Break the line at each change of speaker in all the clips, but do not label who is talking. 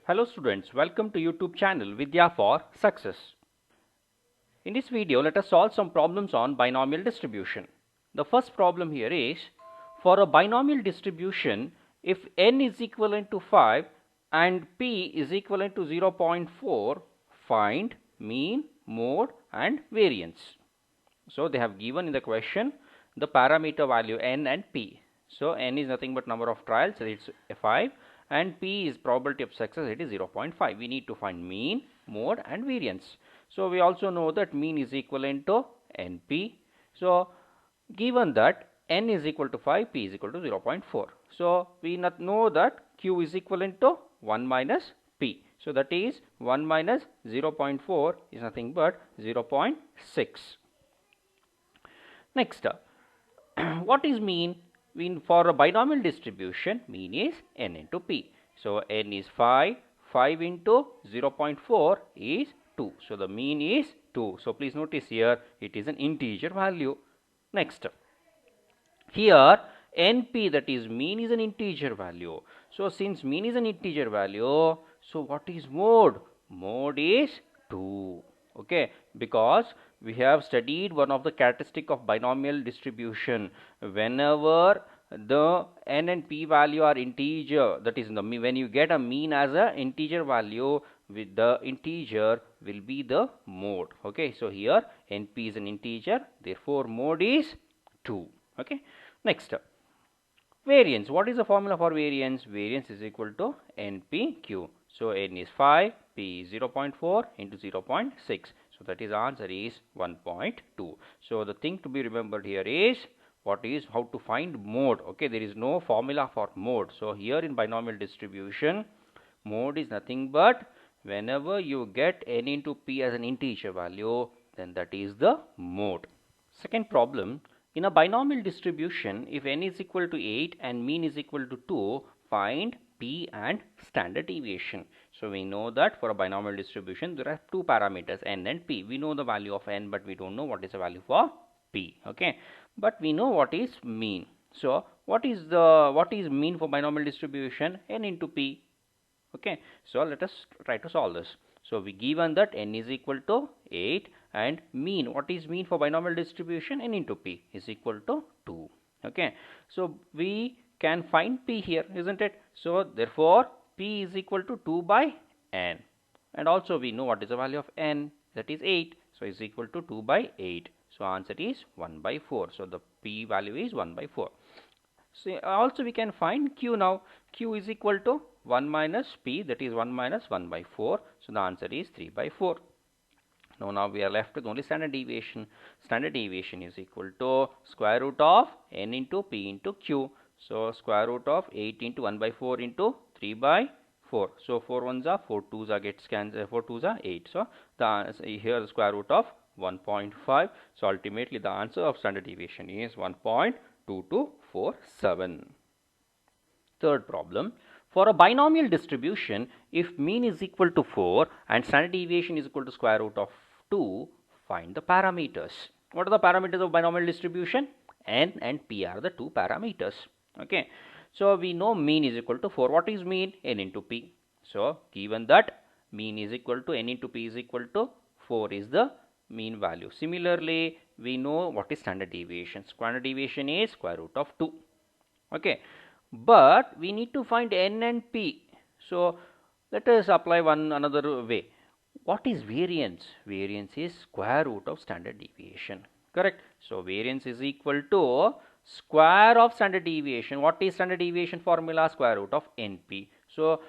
Hello students, welcome to YouTube channel Vidya for Success. In this video, let us solve some problems on binomial distribution. The first problem here is, for a binomial distribution, if n is equivalent to 5 and p is equivalent to 0.4, find mean, mode and variance. So they have given in the question the parameter value n and p. So n is nothing but number of trials, so it's 5, and p is probability of success, it is 0.5. We need to find mean, mode and variance. So we also know that mean is equivalent to np. So given that n is equal to 5, p is equal to 0.4. So we know that q is equivalent to 1 minus p. So that is 1 minus 0.4 is nothing but 0.6. Next, what is mean? Mean for a binomial distribution, mean is n into p. So n is 5, 5 into 0.4 is 2. So the mean is 2. So please notice here it is an integer value. Next, here np, that is mean, is an integer value. So since mean is an integer value, so what is mode? Mode is 2. Okay, because we have studied one of the characteristic of binomial distribution. Whenever the n and p value are integer, that is when you get a mean as a integer value, with the integer will be the mode. Okay, so here np is an integer, therefore mode is 2. Okay, next, variance. What is the formula for variance? Variance is equal to npq. So n is 5, p is 0.4 into 0.6. So that is answer is 1.2. So the thing to be remembered here is how to find mode. Okay, there is no formula for mode. So here in binomial distribution, mode is nothing but whenever you get n into p as an integer value, then that is the mode. Second problem, in a binomial distribution, if n is equal to 8 and mean is equal to 2, find p and standard deviation. So we know that for a binomial distribution there are two parameters, n and p. We know the value of n, but we don't know what is the value for p. Okay, but we know what is mean. So what is mean for binomial distribution? N into p. Okay, so let us try to solve this. So we given that n is equal to 8 and mean, what is mean for binomial distribution? N into p is equal to 2. Okay, so we can find p here, isn't it? So therefore p is equal to 2 by n, and also we know what is the value of n, that is 8. So is equal to 2 by 8. So answer is 1 by 4. So the p value is 1 by 4. So also we can find q now. Q is equal to 1 minus p, that is 1 minus 1 by 4. So the answer is 3 by 4. Now we are left with only standard deviation. Standard deviation is equal to square root of n into p into q. So square root of 8 into 1 by 4 into 3 by 4. So 4 ones are 4 twos are gets cancelled, 4 twos are 8. So here the square root of 1.5. So ultimately the answer of standard deviation is 1.2247. Third problem, for a binomial distribution, if mean is equal to 4 and standard deviation is equal to square root of 2, find the parameters. What are the parameters of binomial distribution? N and p are the two parameters. Okay, so we know mean is equal to 4. What is mean? N into p. So given that mean is equal to n into p is equal to 4 is the mean value. Similarly, we know what is standard deviation. Standard deviation is square root of 2. Okay, but we need to find n and p. So let us apply another way. What is variance? Variance is square root of standard deviation. Correct. So variance is equal to square of standard deviation. What is standard deviation formula? Square root of np. So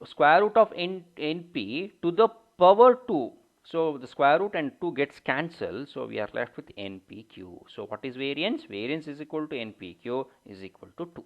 square root of np to the power 2. So the square root and 2 gets cancelled. So we are left with npq. So what is variance? Variance is equal to npq is equal to 2.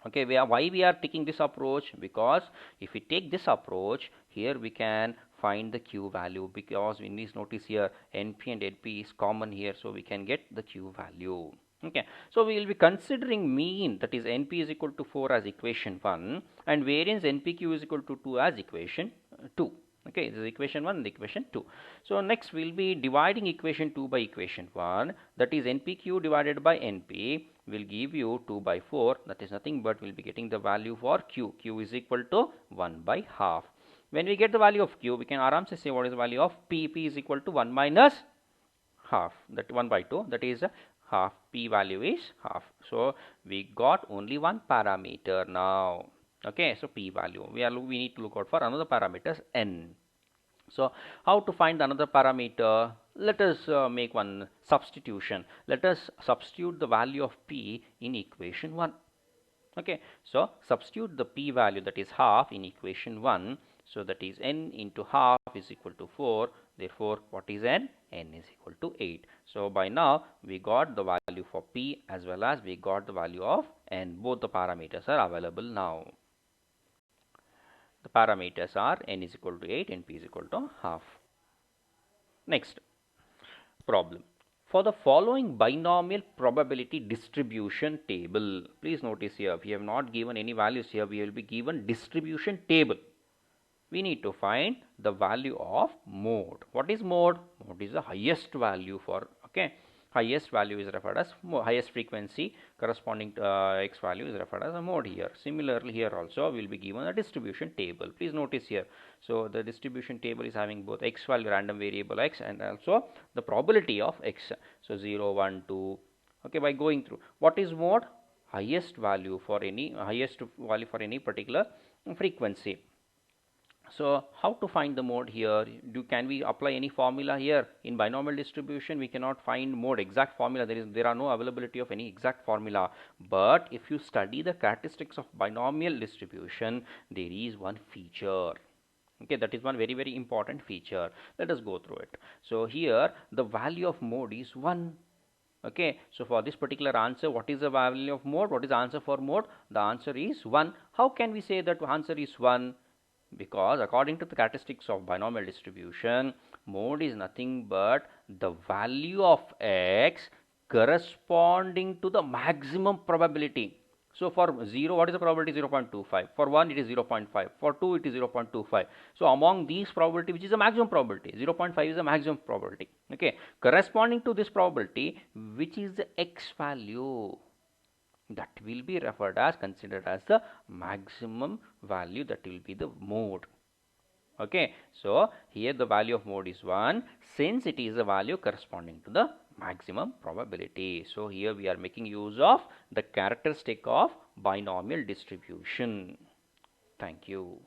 Okay, why we are taking this approach? Because if we take this approach, here we can find the q value, because in this notice here np and np is common here, so we can get the q value. Okay, so we will be considering mean, that is np is equal to 4 as equation 1, and variance npq is equal to 2 as equation 2. Okay, this is equation 1 and equation 2. So next we'll be dividing equation 2 by equation 1, that is npq divided by np will give you 2 by 4, that is nothing but we'll be getting the value for q. Q is equal to 1 by half. When we get the value of q, we can aram se say what is the value of p. P is equal to 1 minus half, that 1 by 2, that is half. P value is half. So we got only one parameter now. Okay, so p value, we need to look out for another parameters n. So how to find another parameter? Let us make one substitution. Let us substitute the value of p in equation 1. Okay, so substitute the p value, that is half, in equation 1. So that is n into half is equal to 4. Therefore what is n? N is equal to 8. So by now we got the value for p as well as we got the value of n. Both the parameters are available now. The parameters are n is equal to 8 and p is equal to half. Next problem. For the following binomial probability distribution table, please notice here we have not given any values here, we will be given distribution table. We need to find the value of mode. What is mode? Mode is the highest value for, okay, highest value is referred as highest frequency corresponding to x value is referred as a mode here. Similarly here also we will be given a distribution table. Please notice here. So the distribution table is having both x value, random variable x, and also the probability of x. So 0, 1, 2. Okay, by going through, what is mode? Highest value for any particular frequency. So how to find the mode here? Can we apply any formula here? In binomial distribution we cannot find mode exact formula. There are no availability of any exact formula. But if you study the characteristics of binomial distribution, there is one feature. Okay, that is one very, very important feature. Let us go through it. So here the value of mode is 1. Okay, so for this particular answer, what is the value of mode? What is the answer for mode? The answer is 1. How can we say that answer is 1? Because according to the characteristics of binomial distribution, mode is nothing but the value of x corresponding to the maximum probability. So for 0, what is the probability? 0.25. For 1, it is 0.5. For 2, it is 0.25. So among these probability, which is the maximum probability, 0.5 is the maximum probability. Okay, corresponding to this probability, which is the x value, that will be referred as, considered as the maximum value, that will be the mode. Okay, so here the value of mode is 1 since it is a value corresponding to the maximum probability. So here we are making use of the characteristic of binomial distribution. Thank you.